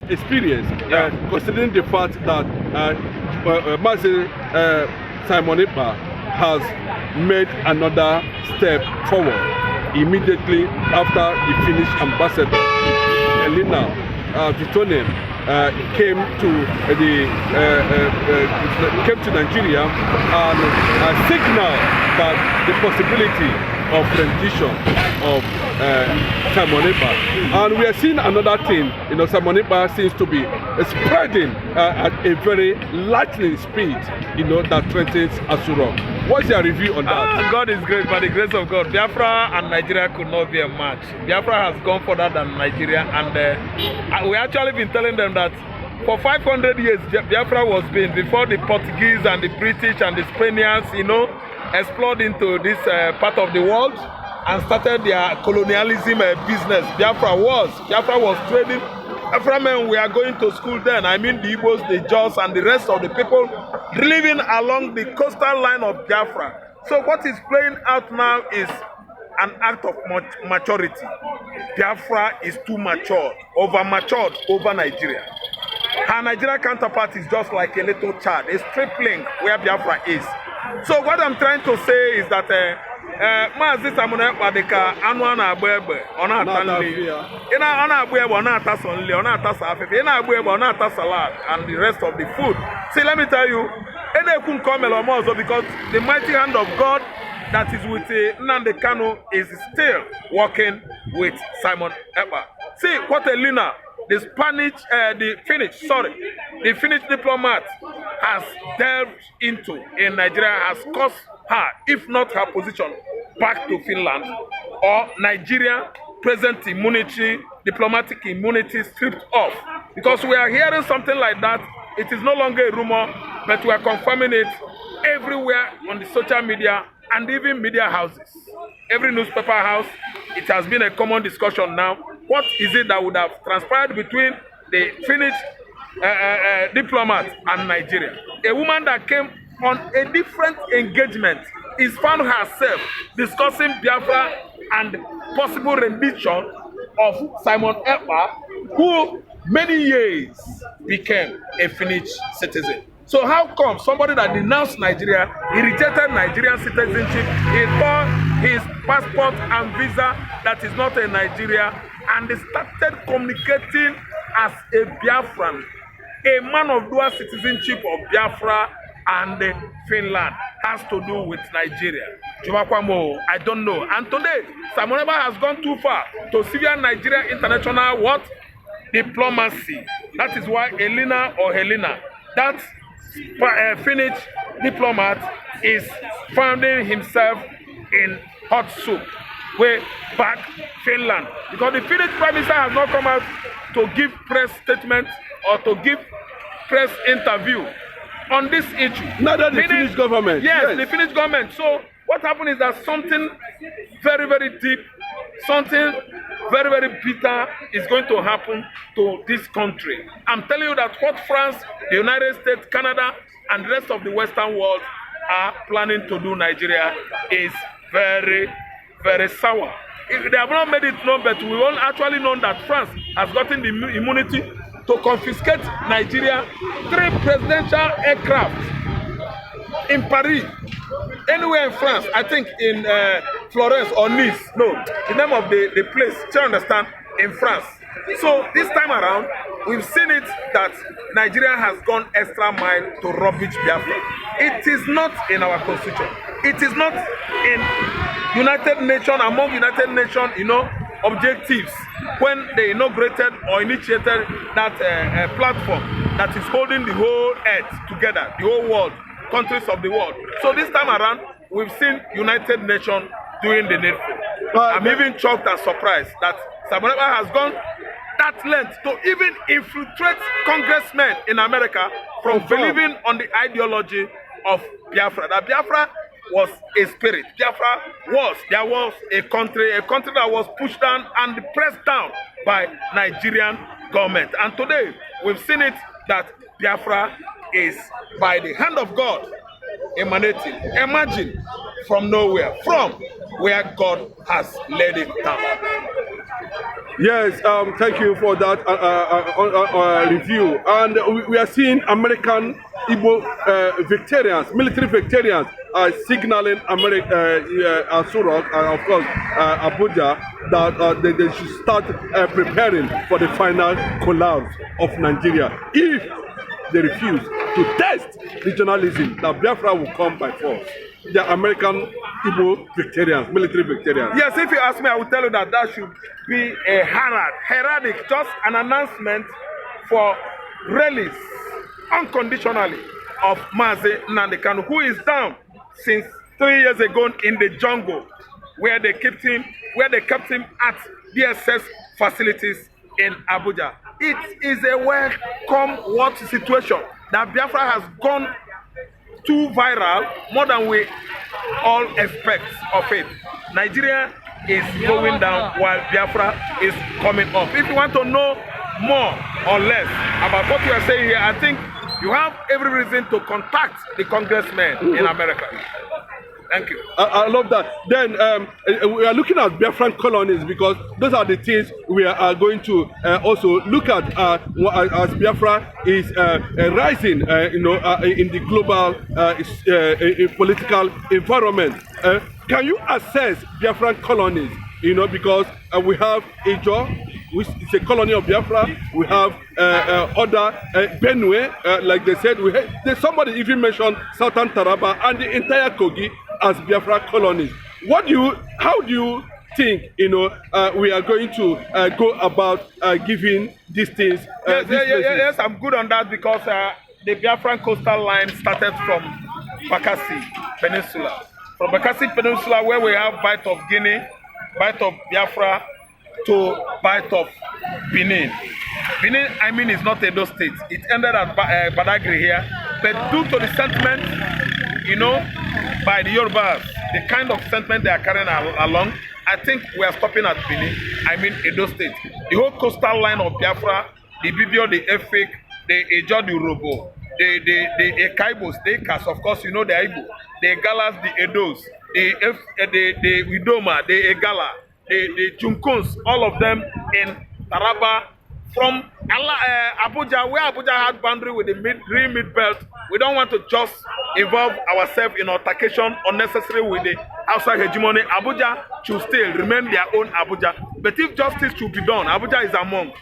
experience, considering the fact that Mazi Simon Ekpa has made another step forward immediately after the Finnish ambassador Elena Vitoinen came to Nigeria and signaled that the possibility of rendition of Simon Ekpa. And we are seeing another thing, Simon Ekpa seems to be spreading at a very lightning speed, that threatens AsoRock. What's your review on that? God is great, by the grace of God. Biafra and Nigeria could not be a match. Biafra has gone further than Nigeria, and we actually been telling them that for 500 years, Biafra was being, before the Portuguese and the British and the Spaniards, explored into this part of the world and started their colonialism business. Biafra was trading. Biafra men, we are going to school then. I mean the Igbos, the Jaws, and the rest of the people living along the coastal line of Biafra. So what is playing out now is an act of maturity. Biafra is too matured, over-matured over Nigeria. Her Nigeria counterpart is just like a little child, a stripling where Biafra is. So what I'm trying to say is that Mazi Simon Ekpa dịka anụ a na-agba egbe ọ na-ata nri, ị na-agba egbe ọ na-ata sọ nri, ọ na-ata sọ afefe, ị na-agba egbe ọ na-ata salad and the rest of the food. See, let me tell you, Edekwu nke o mere ọma ọzọ, because the mighty hand of God that is with Nnamdi Kanu is still working with Simon Ekpa. See what Elena, the Finnish diplomat has delved into in Nigeria, has caused her, if not her position, back to Finland, or Nigeria present immunity, diplomatic immunity stripped off. Because we are hearing something like that. It is no longer a rumor, but we are confirming it everywhere on the social media and even media houses. Every newspaper house, it has been a common discussion now. What is it that would have transpired between the Finnish diplomat and Nigeria? A woman that came on a different engagement is found herself discussing Biafra and possible rendition of Simon Ekpa, who many years became a Finnish citizen. So how come somebody that denounced Nigeria, he rejected Nigerian citizenship, he tore his passport and visa that is not a Nigeria, and they started communicating as a Biafran, a man of dual citizenship of Biafra and Finland, has to do with Nigeria. I don't know. And today, Simon Ekpa has gone too far to severe Nigeria international what? Diplomacy. That is why Elena or Helena, that Finnish diplomat, is finding himself in hot soup way back Finland, because the Finnish Prime Minister has not come out to give press statement or to give press interview on this issue. Neither the Finnish government. Yes, the Finnish government. So what happened is that something very, very deep, something very, very bitter is going to happen to this country. I'm telling you that what France, the United States, Canada, and the rest of the Western world are planning to do Nigeria is very, very sour. They have not made it known, but we won't actually know that France has gotten the immunity to confiscate Nigeria 3 presidential aircraft in Paris, anywhere in France, I think in Florence or Nice, no, the name of the place, do you understand, in France. So this time around, we've seen it that Nigeria has gone extra mile to rubbish Biafra. It is not in our constitution. It is not in United Nations, among United Nations, objectives when they inaugurated or initiated that platform that is holding the whole earth together, the whole world, countries of the world. So this time around, we've seen United Nations doing the needful. I'm even shocked and surprised that Simon Ekpa has gone that length to even infiltrate congressmen in America from believing on the ideology of Biafra. That Biafra was a spirit. There was a country that was pushed down and pressed down by Nigerian government. And today, we've seen it that Biafra is, by the hand of God, emanating. Imagine, from nowhere, from where God has laid it down. Yes, thank you for that review. And we are seeing American Igbo veterans, military veterans, signaling AsoRock and of course Abuja that they should start preparing for the final collapse of Nigeria. If they refuse to test regionalism, that Biafra will come by force. The American Igbo veterans, military veterans. Yes, if you ask me, I will tell you that that should be a heraldic, just an announcement for release unconditionally of Mazi Nnamdi Kanu, who is down since 3 years ago in the jungle, where they kept him at DSS facilities in Abuja. It is a welcome situation that Biafra has gone too viral, more than we all expect of it. Nigeria is going down while Biafra is coming up. If you want to know more or less about what we are saying here, I think you have every reason to contact the congressman in America. Thank you. I love that. Then we are looking at Biafran colonies because those are the things we are going to also look at as Biafra is rising, in the global political environment. Can you assess Biafran colonies? Because we have Ijo, which is a colony of Biafra. We have other Benue, like they said. Somebody even mentioned Southern Taraba and the entire Kogi as Biafra colonies. How do you think we are going to go about giving these things? Yes, I'm good on that because the Biafran coastal line started from Bakassi Peninsula. From Bakassi Peninsula, where we have Bight of Guinea, Bight of Biafra, to Bight of Benin. Benin, I mean, is not Edo State. It ended at Badagry here, but due to the sentiment, by the Yorubas, the kind of sentiment they are carrying along, I think we are stopping at Benin, I mean Edo State. The whole coastal line of Biafra, the Bibio, the Efik, the Ejo, the Robo, the Ekaibos, the Ekas, of course, the Igbo, the Galas, the Edos, the Widoma, the Egala, the Junkons, all of them in Taraba, from Abuja, where Abuja had boundary with the mid belt. We don't want to just involve ourselves in altercation unnecessary with the outside hegemony. Abuja should still remain their own Abuja. But if justice should be done, Abuja is among.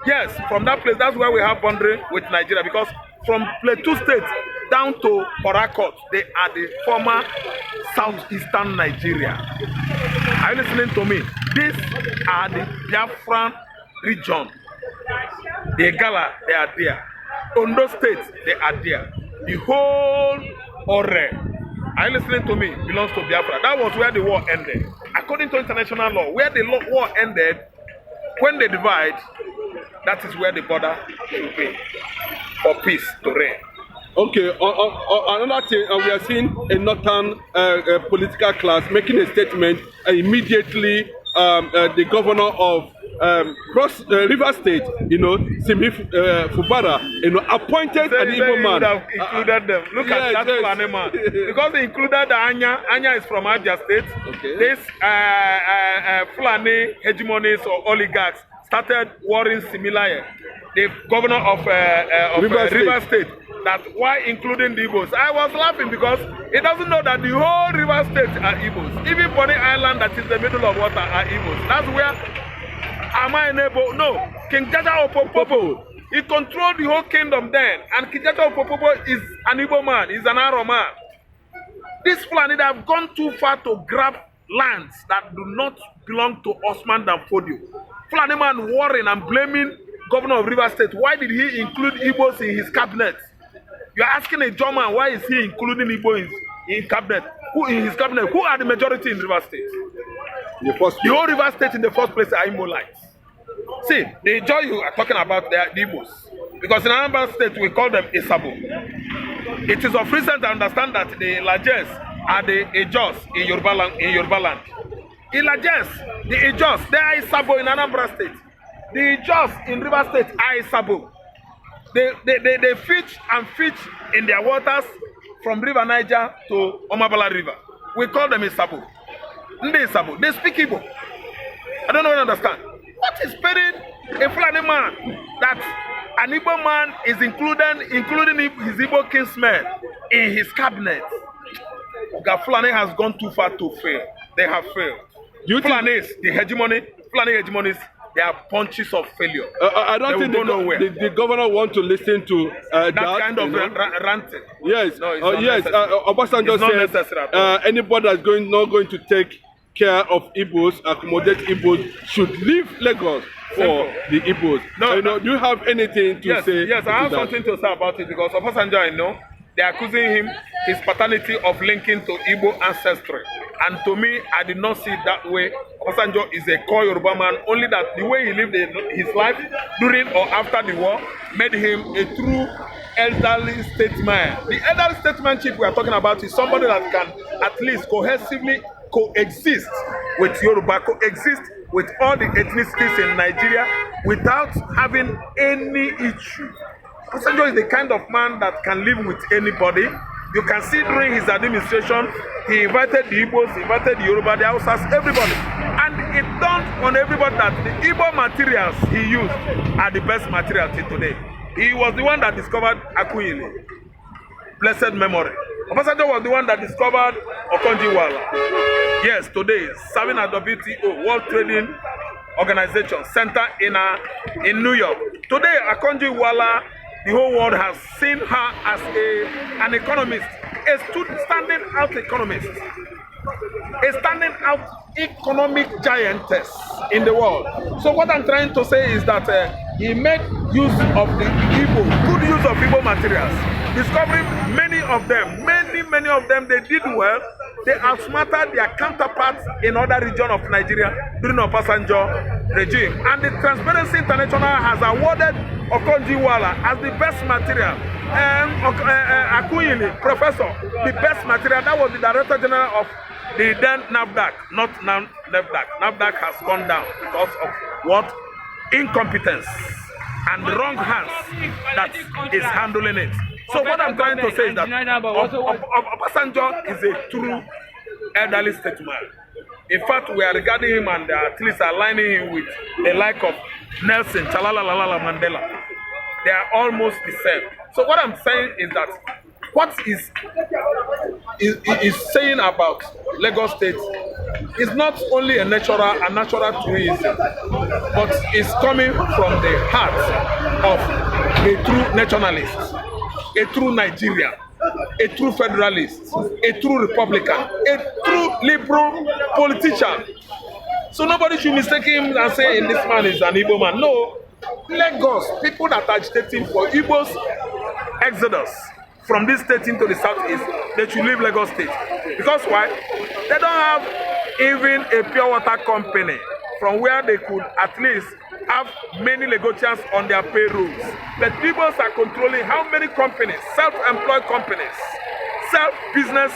Yes, from that place, that's where we have boundary with Nigeria, because from Plateau State down to Port, they are the former southeastern Nigeria. Are you listening to me? These are the Biafran region. The Gala, they are there. Ondo State, they are there. The whole Ore, are you listening to me, belongs to Biafra. That was where the war ended. According to international law, where the war ended, when they divide, that is where the border should be for peace to reign. Okay, another thing, we are seeing a northern political class making a statement immediately. The governor of Cross River State, Simi Fubara, appointed an Igbo man. Have included them. Look at that Fulani man. Because they included Anya. Anya is from Abia State. Okay. This Fulani hegemonies or oligarchs started warring similarly. The governor of River State, that why including the Igbos? I was laughing because he doesn't know that the whole River State are Igbos. Even Bonny Island, that is the middle of water, are Igbos. That's where am I enabled? No. King Jaja Opopopo, he controlled the whole kingdom then. And King Jaja Opopopo is an Igbo man, he's an Aro man. These Fulani, they have gone too far to grab lands that do not belong to Osman Dan Fodio. Fulani man warring and blaming governor of River State. Why did he include Igbos in his cabinet? You are asking a German, why is he including Igbo in cabinet? Who in his cabinet? Who are the majority in River State? The whole River State in the first place are Igbolites. See, the joy you are talking about, they are the Igbos. Because in Anambra State, we call them Isabo. It is of recent I understand that the Lajes are the Ejos in Yoruba land. In Lajes, the Ejos, they are Isabo in Anambra State. The Ejos in River State are Isabo. They fish in their waters from River Niger to Omabala River. We call them Isabo. They speak Igbo. I don't know if you understand. What is paying a Fulani man that an Igbo man is including his Igbo kinsmen in his cabinet? Fulani has gone too far to fail. They have failed. Fulani, Fulani hegemonies, they are punches of failure. I don't think the governor want to listen to that kind of ranting. Yes, no, yes. Obasanjo said anybody that's not going to take care of Igbos, accommodate Igbos, should leave Lagos for the Igbos. No, do you have anything to say? Yes, I have something to say about it because Obasanjo, I know, they are accusing him his paternity of linking to Igbo ancestry. And to me, I did not see it that way. Obasanjo is a core Yoruba man, only that the way he lived his life during or after the war made him a true elderly statesman. The elderly statesmanship we are talking about is somebody that can at least cohesively coexist with Yoruba, coexist with all the ethnicities in Nigeria without having any issue. Obasanjo is the kind of man that can live with anybody. You can see during his administration, he invited the Igbos, he invited the Yoruba, the Hausas, everybody. And it dawned on everybody that the Igbo materials he used are the best materials till today. He was the one that discovered Akunyili, blessed memory. Obasanjo was the one that discovered Okonjo-Iweala. Yes, today, serving at WTO, World Trading Organization Center in New York. Today, Okonjo-Iweala, the whole world has seen her as an economist, a standing out economist, a standing out economic giantess in the world. So what I'm trying to say is that he made use of the good use of Igbo materials, discovering many of them, they did well. They outsmarted their counterparts in other regions of Nigeria during the Obasanjo regime. And the Transparency International has awarded Okonjo-Iweala as the best material. Akunyili, professor, the best material. That was the Director General of the then NAFDAC, not now NAFDAC. NAFDAC has gone down because of what? Incompetence and wrong hands that is handling it. So what I'm trying to say is that Obasanjo is a true elderly statesman. In fact, we are regarding him and at least aligning him with the like of Nelson, Chalalala Mandela. They are almost the same. So what I'm saying is that what is saying about Lagos State is not only a natural tourism, but is coming from the heart of a true nationalist, a true Nigerian, a true federalist, a true Republican, a true liberal politician. So nobody should mistake him and say this man is an Igbo man. No, Lagos, people that are agitating for Igbo's exodus from this state into the southeast, they should leave Lagos State. Because why? They don't have even a pure water company from where they could at least have many Lagosians on their payrolls. But people are controlling how many companies, self-employed companies, self-business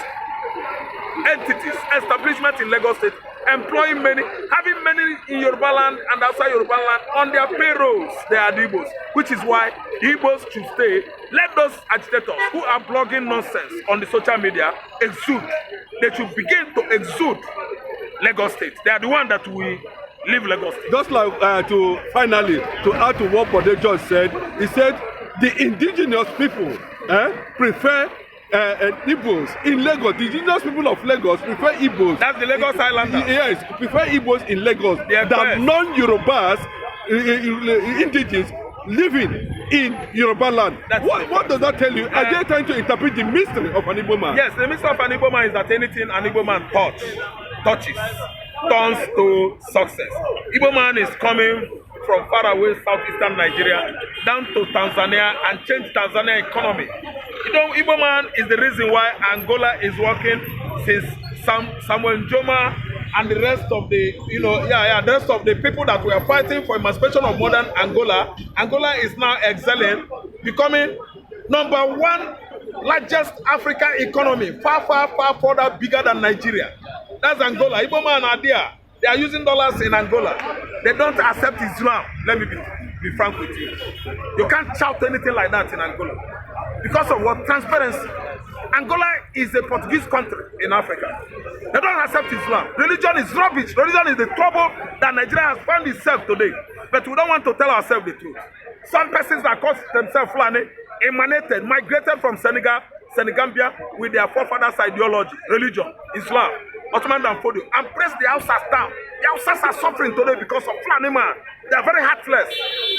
entities, establishments in Lagos State, employing many, having many in Yoruba land and outside Yoruba land on their payrolls. They are the Igbos, which is why the Igbos should stay. Let those agitators who are blogging nonsense on the social media exude. They should begin to exude Lagos State. They are the one that will leave Lagos State. Just like to add to what Bode just said, he said the indigenous people prefer Igbos in Lagos. The indigenous people of Lagos prefer Igbos. That's the Lagos Islanders. Yes, prefer Igbos in Lagos than non-Yorubas, indigenous living in Yoruba land. What does that tell you? Are they trying to interpret the mystery of an Igbo man? Yes, the mystery of an Igbo man is that anything an Igbo man touches turns to success. Igbo man is coming from far away southeastern Nigeria down to Tanzania and change Tanzania economy. You know, Igbo man is the reason why Angola is working since Samuel Njoma and the rest of the, the rest of the people that were fighting for emancipation of modern Angola. Angola is now excelling, becoming #1 largest African economy, far further bigger than Nigeria. That's Angola. Igbo man are there. They are using dollars in Angola. They don't accept Islam. Let me be frank with you. You can't shout anything like that in Angola. Because of what? Transparency. Angola is a Portuguese country in Africa. They don't accept Islam. Religion is rubbish. Religion is the trouble that Nigeria has found itself today. But we don't want to tell ourselves the truth. Some persons that call themselves Fulani emanated, migrated from Senegambia with their forefathers' ideology, religion, Islam, Ottoman and Fodio, and pressed the Hausas down. The Hausas are suffering today because of Fulani man. They are very heartless.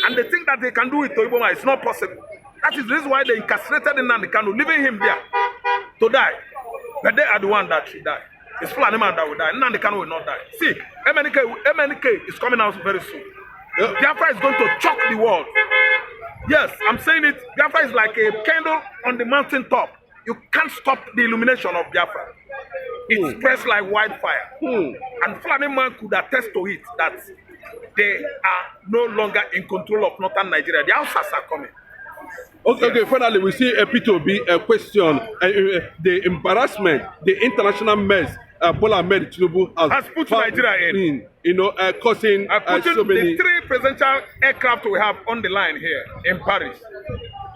And they think that they can do it to Igbo man. It's not possible. That is the reason why they incarcerated Nnamdi Kanu, leaving him there to die. But they are the one that should die. It's Fulani man that will die. Nnamdi Kanu will not die. See, MNK is coming out very soon. Biafra is going to choke the world. Yes, I'm saying it. Biafra is like a candle on the mountain top. You can't stop the illumination of Biafra. It spreads like wildfire. And Fulani man could attest to it that they are no longer in control of northern Nigeria. The Hausas are coming. Okay, finally, we see a P2B question. The embarrassment, the international mess Bola Ahmed Tinubu has put Nigeria in. Causing so many. The 3 presidential aircraft we have on the line here in Paris.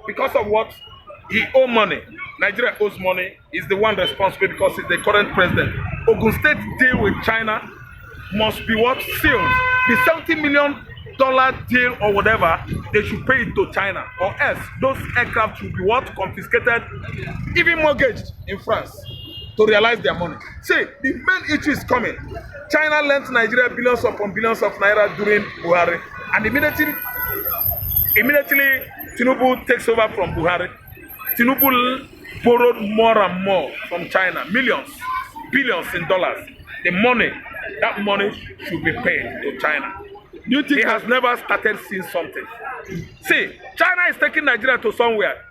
Because of what? He owes money. Nigeria owes money. He's the one responsible because he's the current president. Ogun State deal with China must be what? Sealed. The $70 million deal or whatever, they should pay it to China, or else those aircraft should be what? Confiscated, even mortgaged in France to realize their money. See, the main issue is coming. China lent Nigeria billions upon billions of naira during Buhari, and immediately Tinubu takes over from Buhari. Tinubu borrowed more and more from China, millions, billions in dollars. That money should be paid to China. He has never started seeing something. See, China is taking Nigeria to somewhere.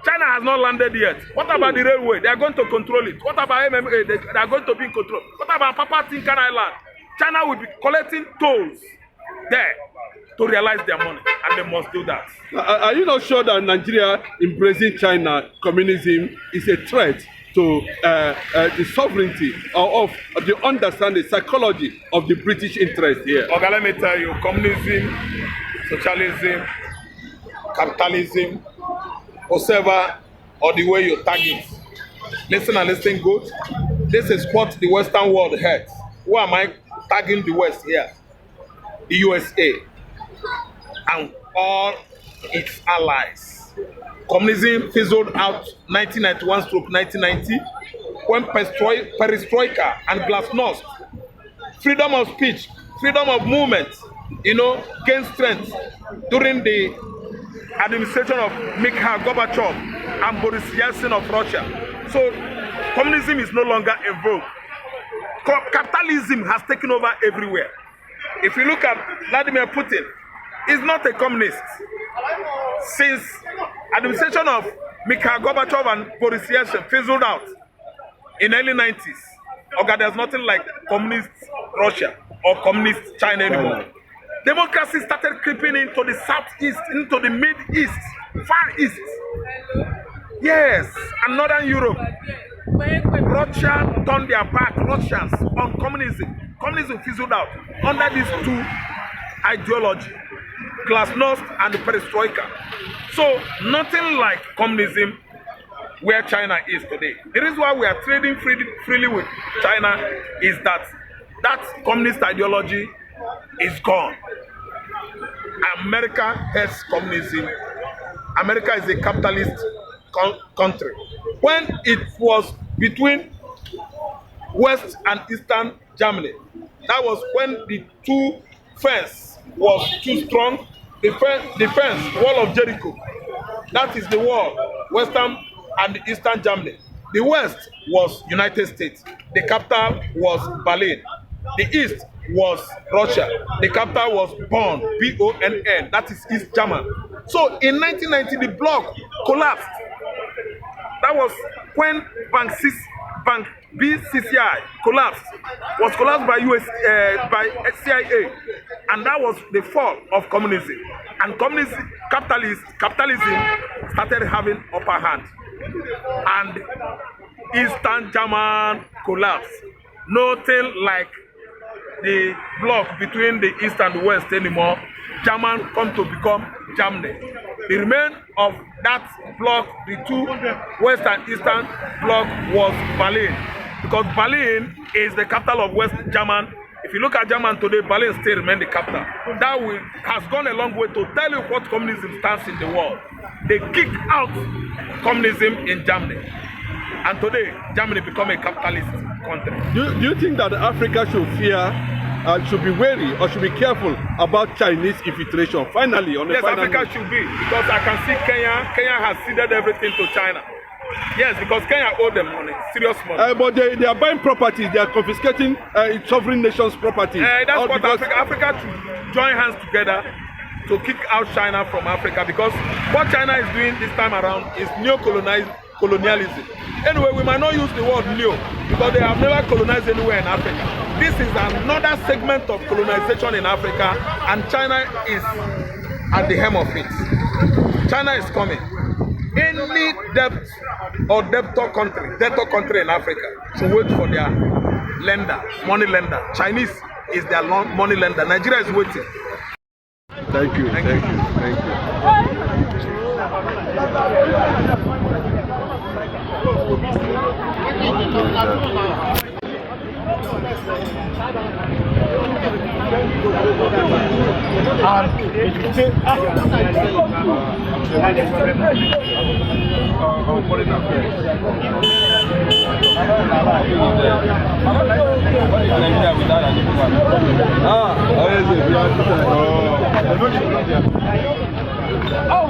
China has not landed yet. What about the railway? They are going to control it. What about MMA? They are going to be in control. What about Papa Tinkan Island? China will be collecting tolls there to realize their money, and they must do that. Are you not sure that Nigeria embracing China communism is a threat to the sovereignty of the understanding, psychology of the British interest here? Okay, let me tell you, communism, socialism, capitalism, whatever, or the way you tag it. Listen and listen good. This is what the Western world hates. Who am I tagging the West here? The USA and all its allies. Communism fizzled out 1991-1990 when perestroika and glasnost, freedom of speech, freedom of movement, gained strength during the administration of Mikhail Gorbachev and Boris Yeltsin of Russia. So communism is no longer in vogue. Capitalism has taken over everywhere. If you look at Vladimir Putin, he's not a communist. Since administration of Mikhail Gorbachev and Boris Yeltsin fizzled out in early 90s, okay, there's nothing like communist Russia or communist China anymore. Democracy started creeping into the southeast, into the mid-east, far east. Yes, and northern Europe. Russia turned their back, Russians, on communism. Communism fizzled out under these two ideologies, glasnost and perestroika. So nothing like communism where China is today. The reason why we are trading freely with China is that communist ideology is gone. America hates communism. America is a capitalist country. When it was between West and Eastern Germany, that was when the two fence was too strong. The fence, wall of Jericho, that is the wall, Western and Eastern Germany. The West was United States. The capital was Berlin. The East was Russia. The capital was Bonn, B-O-N-N. That is East German. So in 1990, the bloc collapsed. That was when Bank BCCI collapsed. Was collapsed by by CIA, and that was the fall of communism. And capitalism started having upper hand, and Eastern German collapsed. Nothing like the block between the East and the West anymore. German come to become Germany. The remain of that block, the two West and Eastern block, was Berlin. because Berlin is the capital of West Germany. If you look at Germany today, Berlin still remains the capital. That has gone a long way to tell you what communism stands in the world. They kicked out communism in Germany. And today, Germany become a capitalist country. Do you think that Africa should fear, should be wary, or should be careful about Chinese infiltration? Finally, on the yes, final Africa note. should be, because I can see Kenya. Kenya has ceded everything to China. Yes, because Kenya owed them money, serious money. But they are buying properties, they are confiscating sovereign nations' properties. That's what Africa should join hands together to kick out China from Africa, because what China is doing this time around is neo-colonialism. Anyway, we might not use the word neo because they have never colonized anywhere in Africa. This is another segment of colonization in Africa, and China is at the hem of it. China is coming. Any debt or debtor country in Africa should wait for their lender, money lender. Chinese is their money lender. Nigeria is waiting. Thank you. Oh,